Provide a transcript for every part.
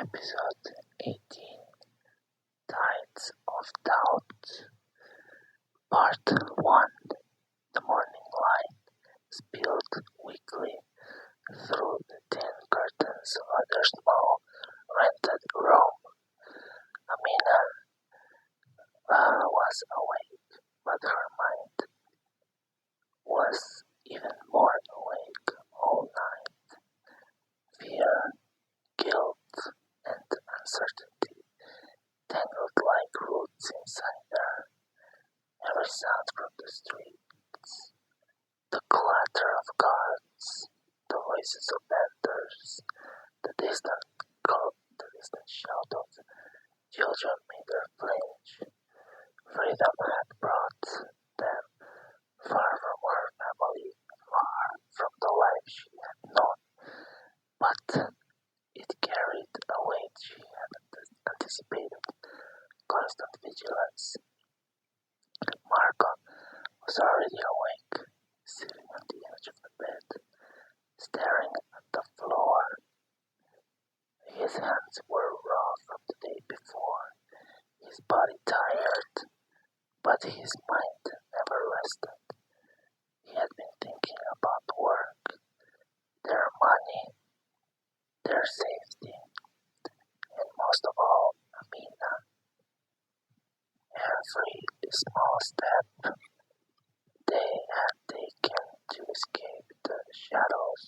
Episode 18 Tides of Doubt Part 1 The morning light spilled weakly through the thin curtains of their small rented room. Amina was awake, but her mind was even more awake all night. Fear, guilt, and uncertainty tangled like roots inside her. Every sound from the streets, the clatter of cars, the voices of vendors, the distant shout of children made her flinch. Freedom had brought them far from her family, far from the life she had known, but it carried a weight she had anticipated, constant vigilance. Marco was already awake, sitting on the edge of the bed, staring at the floor. His hands were raw from the day before, his body tired, but his mind never rested. He had been thinking about work, their money, their safety, and most of all, Amina. Every small step they had taken to escape the shadows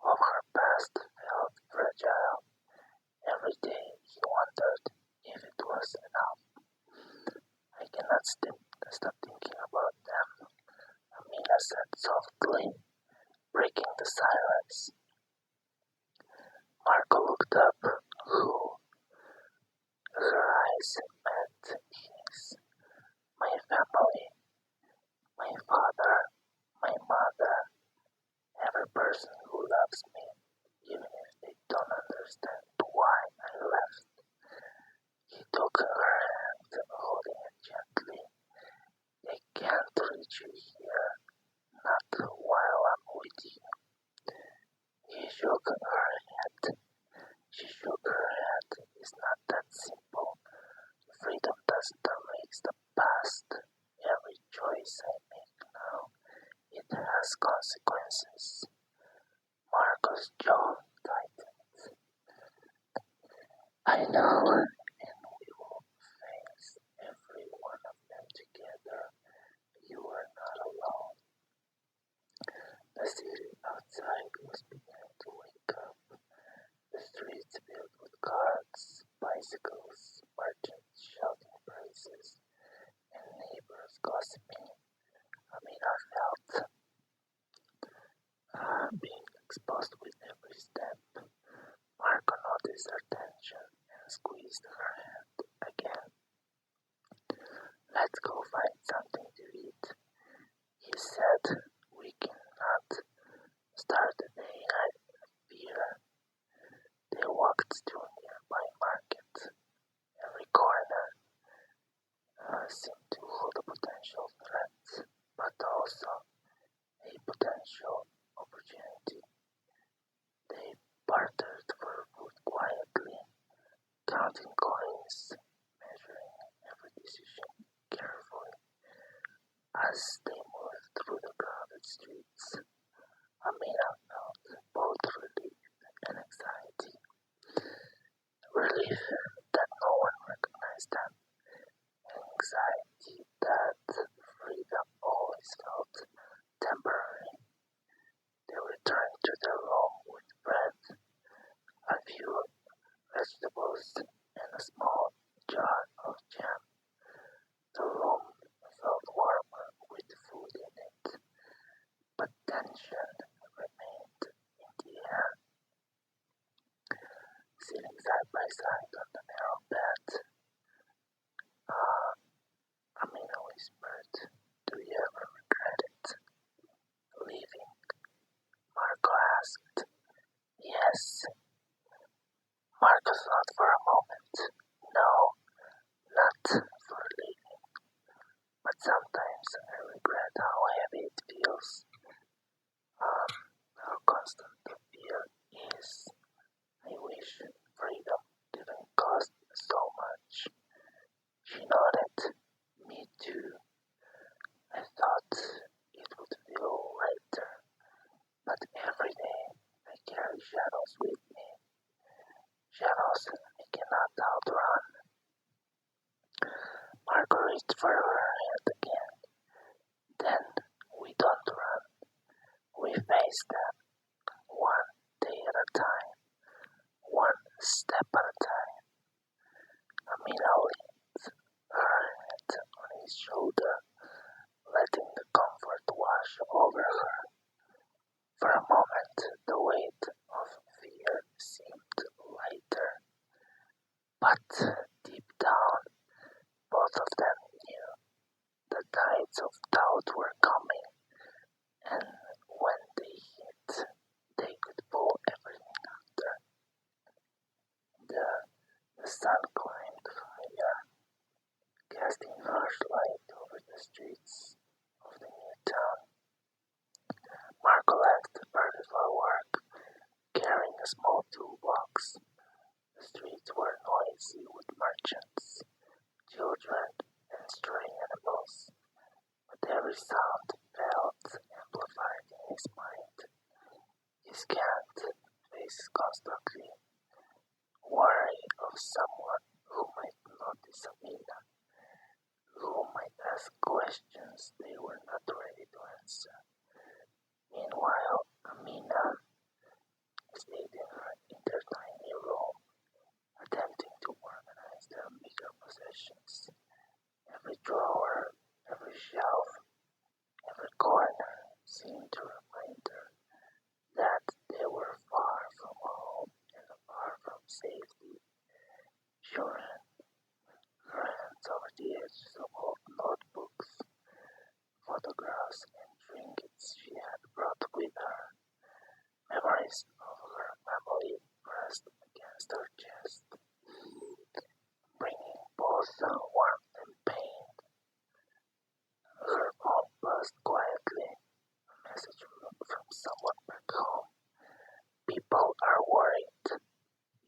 of her past felt fragile. Every day he wondered if it was enough. I cannot stop thinking about them, Amina said softly, breaking the silence. Marco looked up, her eyes met his. My family, my father, my mother, every person who loves me, even if they don't understand why I left. He took her hand, holding it gently. They can't reach you here, not while I'm with you. He shook her head. She shook her head. It's not that simple. Freedom doesn't erase the past. Every choice I make now, it has consequences. Marco's jaw tightened. I know, and we will face every one of them together. You are not alone. The city outside was beginning to wake up. The streets filled with carts, bicycles, merchants shouting praises, and neighbors gossiping. Amina felt being exposed with every step. Marco noticed her tension and squeezed her hand again. Let's go find something to eat, he said. We cannot start the day in fear. They walked to a nearby market. Every corner seemed to hold a potential threat, but also a potential opportunity. They bartered for food quietly, counting coins, measuring every decision carefully. As they moved through the crowded streets, Amina felt both relief and anxiety. Relief that no one recognized them, and anxiety that freedom always felt temporary. They returned to their room with bread, a few vegetables, and a small jar of jam. The room felt warmer with food in it, but tension remained in the air. Sitting side by side on the narrow bed, Amina whispered, "Do you ever regret it? Leaving?" Marco asked. Yes. Marco thought for a moment. No, not for leaving. But sometimes I regret how heavy it feels. How constant the fear is. I wish freedom reached for her hand again. Then we don't run. We face them, one day at a time, one step at a time. Amina leans her head on his shoulder, letting the comfort wash over her. For a moment, the weight of fear seemed lighter, but deep down, both of them knew the tides of doubt were coming, and when they hit, they could pull everything under. The sun climbed higher, casting harsh light over the streets of the new town. Marco left early for work, carrying a small toolbox. The streets were noisy with merchants, children, and stray animals, but every sound felt amplified in his mind. He scanned faces constantly, wary of someone who might notice Amina, who might ask questions they were not ready to answer. Meanwhile, Amina stayed in their tiny room, attempting to organize their meager possessions. Every drawer, every shelf, every corner seemed to remind her that they were far from home and far from safety. She ran her hands over the edges of old notebooks, photographs, and trinkets she had brought with her. Memories of her family pressed against her chest, bringing both warmth and pain. Her phone buzzed quietly, a message from someone back home. People are worried.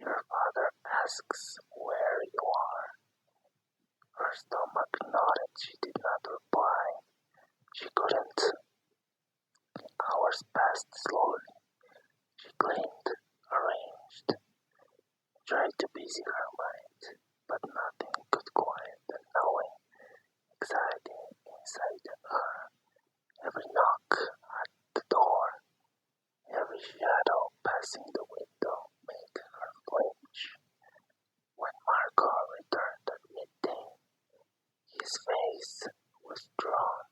Your father asks where you are. Her stomach nodded. She did not reply. She couldn't. Hours passed slowly. She cleaned, arranged, tried to busy her mind, but nothing could quiet the gnawing anxiety inside her. Every knock at the door, every shadow passing the window made her flinch. When Marco returned at midday, his face was drawn.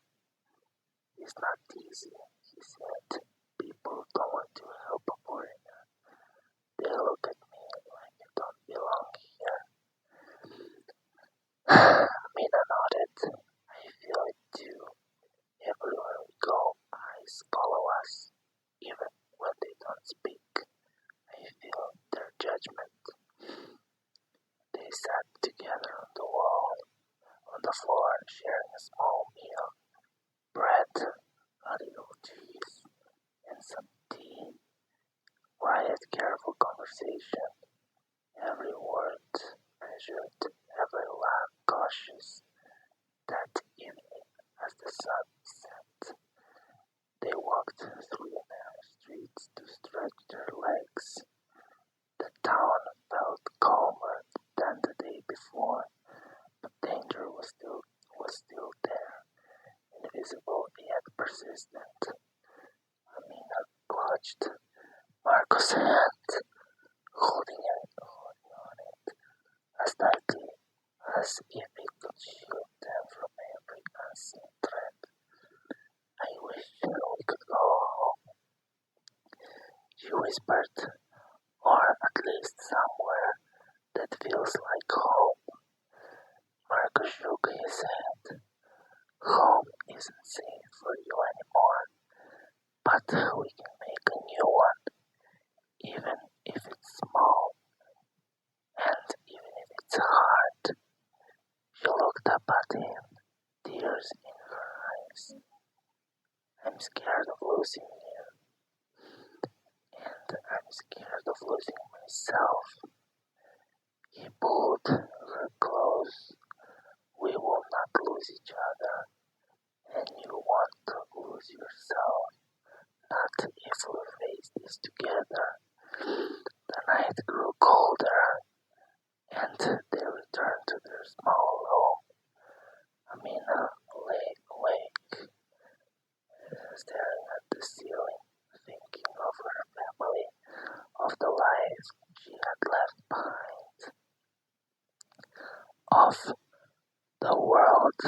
"It's not easy," he said. "People don't want to help a foreigner. They look at me like I don't belong here." Mina nodded. "I feel it too. Everywhere we go, eyes follow us, even when they don't speak. I feel their judgment." They sat together on the floor, sharing a small meal, bread, a little cheese, and some tea. Quiet, careful conversation, every word measured, every laugh cautious. That evening, as the sun set, they walked through the narrow streets to stretch their legs. The town felt calmer than the day before, but danger was still there, invisible yet persistent. Amina clutched Marco's hand, holding on it as tightly as if it could shield them from every unseen threat. "I wish we could go home," she whispered, "or at least somewhere that feels like home." Marco shook his head. "Home isn't safe for you anymore, but we can make a new one, even if it's small, and even if it's hard." She looked up at him, tears in her eyes. "I'm scared of losing you, and I'm scared of losing myself." He pulled her close. "We will not lose each other, and you won't lose yourself, not if we face this together." The night grew colder, and they returned to their small room. behind of the world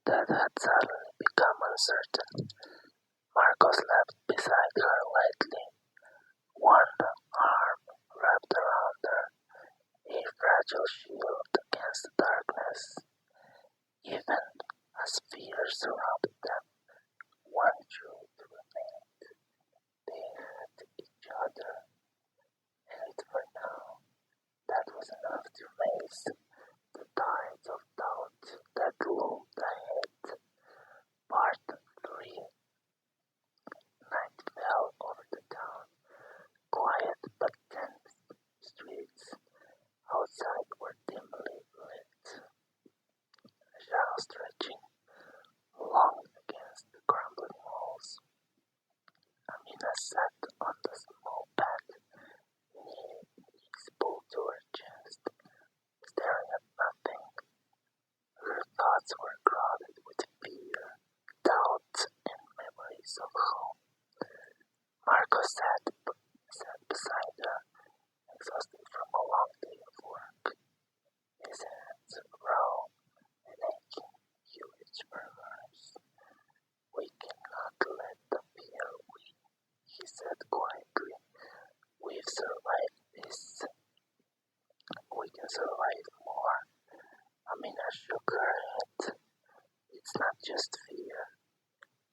that had suddenly become uncertain. Marcos leapt beside her lightly, one arm wrapped around her, a fragile shield against the darkness. Even as fear surrounded them, one truth remained. They had each other, and for now, that was enough to face the tides of doubt that loomed ahead. Part 3. Night fell over the town. Quiet but tense streets outside were dimly lit, a shadow stretching long against the crumbling walls. Amina sat on the small bed, knees pulled to her chest, staring at nothing. Her thoughts were crowded with fear, doubt, and memories of home. Marco sat beside her, exhausted from a long day of work. His hands raw and aching, huge for hers. "We cannot let the fear win," he said quietly. "We've survived this. We can survive more." Amina shook her head. "It's not just fear.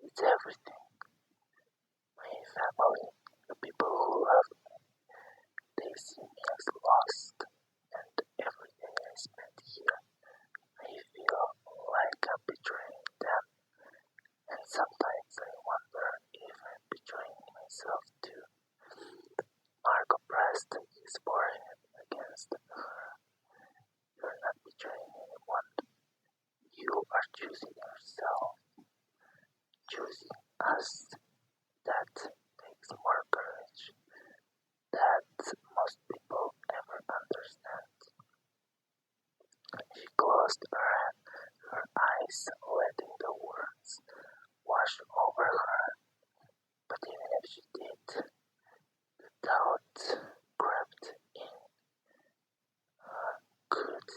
It's everything. My family, the people who love me, they see me as lost, and every day I spend here, I feel like I'm betraying them, and sometimes I wonder if I'm betraying myself too." Marco pressed his forehead against her. "You're not betraying anyone. You are choosing yourself, choosing us. That takes more courage that most people ever understand." She closed her eyes, letting the words wash over her. But even if she did, the doubt crept in. Could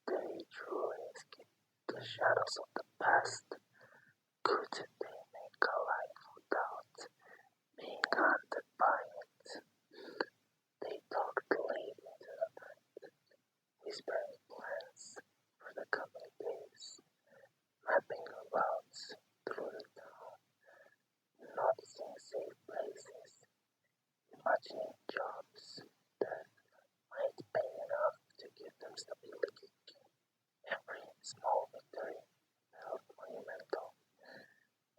they truly escape the shadows of the past? Could they make a life without being haunted by it? They talked late into the night, whispering plans for the coming days, mapping routes through the town, noticing safe places, imagining jobs that might pay enough to give them stability. Every small victory felt monumental.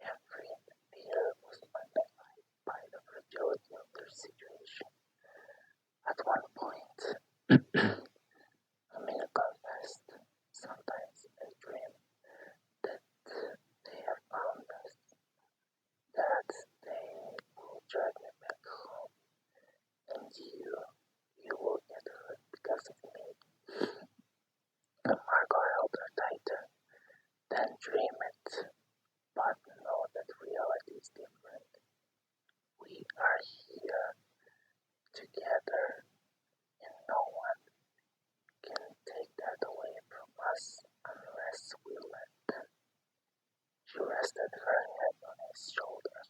Every fear was magnified by the fragility of their situation. At one point, Amina confessed, "Sometimes I dream that they have found us, that they will drag me back home, and you will get hurt because of me." Marco held her tighter. "Then dream it, but know that reality is different. We are here, together, and no one can take that away from us unless we let them." She rested her head on his shoulder,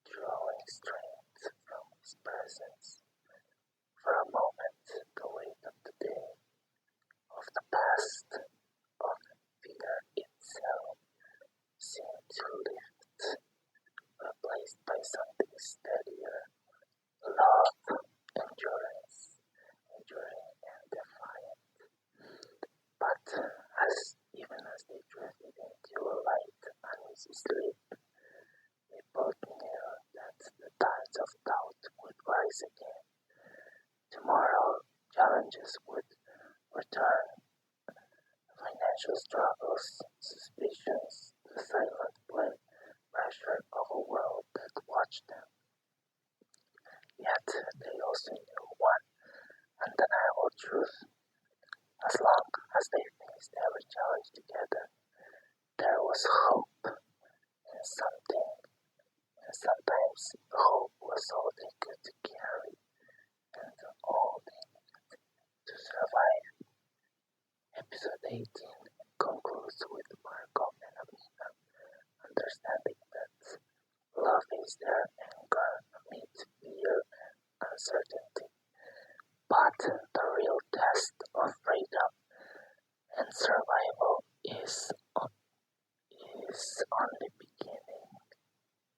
drawing strength from his presence. For a moment, the weight of the day, of the past, of fear itself seemed to lift, replaced by something steadier, love, endurance, enduring and defiant. But even as they drifted into a light, uneasy sleep, they both knew that the tides of doubt would rise again. Tomorrow, challenges would return: financial struggles, suspicions, the silent pressure of a world that watched them. Yet they also knew one undeniable truth: as long as they faced every challenge together, there was hope in something, and sometimes hope was all they could carry and all they needed to survive. Episode 18 concludes with Marco and Amina understanding that love is their anchor amid fear and uncertainty. But the real test of freedom and survival is only